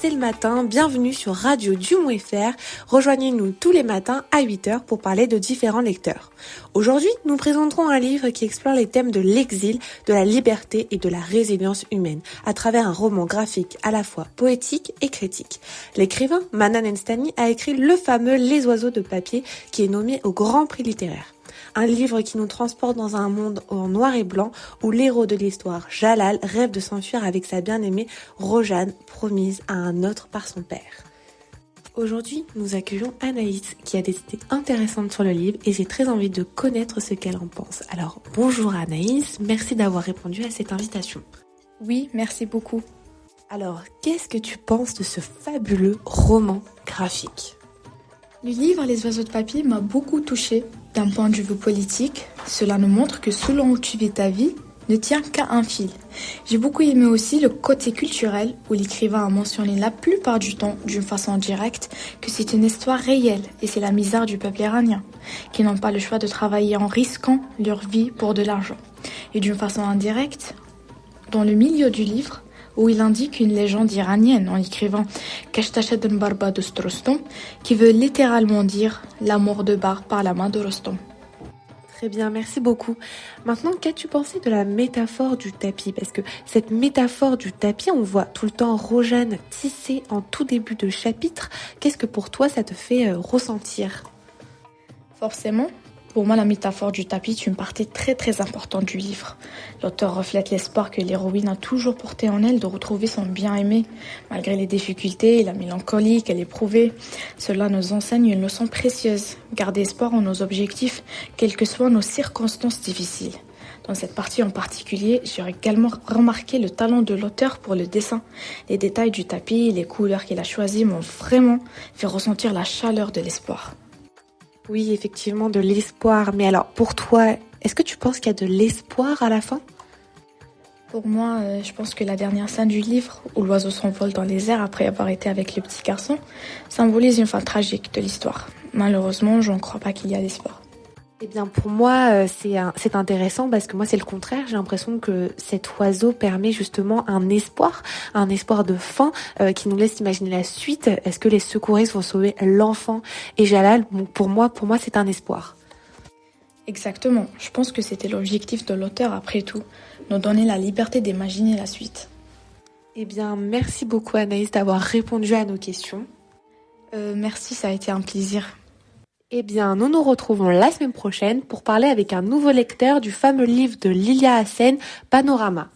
c'est le matin, bienvenue sur Radio Dumont FR. Rejoignez-nous tous les matins à 8h pour parler de différents lecteurs. Aujourd'hui, nous présenterons un livre qui explore les thèmes de l'exil, de la liberté et de la résilience humaine, à travers un roman graphique à la fois poétique et critique. L'écrivain Manan Enstani a écrit le fameux Les oiseaux de papier qui est nommé au Grand Prix littéraire. Un livre qui nous transporte dans un monde en noir et blanc où l'héros de l'histoire, Jalal, rêve de s'enfuir avec sa bien-aimée Rojane, promise à un autre par son père. Aujourd'hui, nous accueillons Anaïs qui a des idées intéressantes sur le livre et j'ai très envie de connaître ce qu'elle en pense. Alors, bonjour Anaïs, merci d'avoir répondu à cette invitation. Oui, merci beaucoup. Alors, qu'est-ce que tu penses de ce fabuleux roman graphique ? Le livre Les oiseaux de papier m'a beaucoup touchée. D'un point de vue politique, cela nous montre que selon où tu vis ta vie, ne tient qu'à un fil. J'ai beaucoup aimé aussi le côté culturel où l'écrivain a mentionné la plupart du temps, d'une façon directe, que c'est une histoire réelle et c'est la misère du peuple iranien, qui n'ont pas le choix de travailler en risquant leur vie pour de l'argent. Et d'une façon indirecte, dans le milieu du livre, où il indique une légende iranienne en écrivant Kashtashad Barba de Rostom, qui veut littéralement dire la mort de Bar par la main de Rostom. Très bien, merci beaucoup. Maintenant, qu'as-tu pensé de la métaphore du tapis ? Parce que cette métaphore du tapis, on voit tout le temps Rojane tissée en tout début de chapitre. Qu'est-ce que pour toi, ça te fait ressentir ? Forcément, pour moi, la métaphore du tapis est une partie très importante du livre. L'auteur reflète l'espoir que l'héroïne a toujours porté en elle de retrouver son bien-aimé. Malgré les difficultés et la mélancolie qu'elle éprouvait, cela nous enseigne une leçon précieuse. Garder espoir en nos objectifs, quelles que soient nos circonstances difficiles. Dans cette partie en particulier, j'ai également remarqué le talent de l'auteur pour le dessin. Les détails du tapis et les couleurs qu'il a choisies m'ont vraiment fait ressentir la chaleur de l'espoir. Oui, effectivement, de l'espoir. Mais alors, pour toi, est-ce que tu penses qu'il y a de l'espoir à la fin ? Pour moi, je pense que la dernière scène du livre, où l'oiseau s'envole dans les airs après avoir été avec le petit garçon, symbolise une fin tragique de l'histoire. Malheureusement, je ne crois pas qu'il y a d'espoir. Eh bien, pour moi, c'est intéressant parce que moi, c'est le contraire. J'ai l'impression que cet oiseau permet justement un espoir de fin qui nous laisse imaginer la suite. Est-ce que les secouristes vont sauver l'enfant et Jalal ? Bon, pour moi, c'est un espoir. Exactement. Je pense que c'était l'objectif de l'auteur après tout, nous donner la liberté d'imaginer la suite. Eh bien, merci beaucoup Anaïs d'avoir répondu à nos questions. Merci, ça a été un plaisir. Eh bien, nous nous retrouvons la semaine prochaine pour parler avec un nouveau lecteur du fameux livre de Lilia Hassen, Panorama.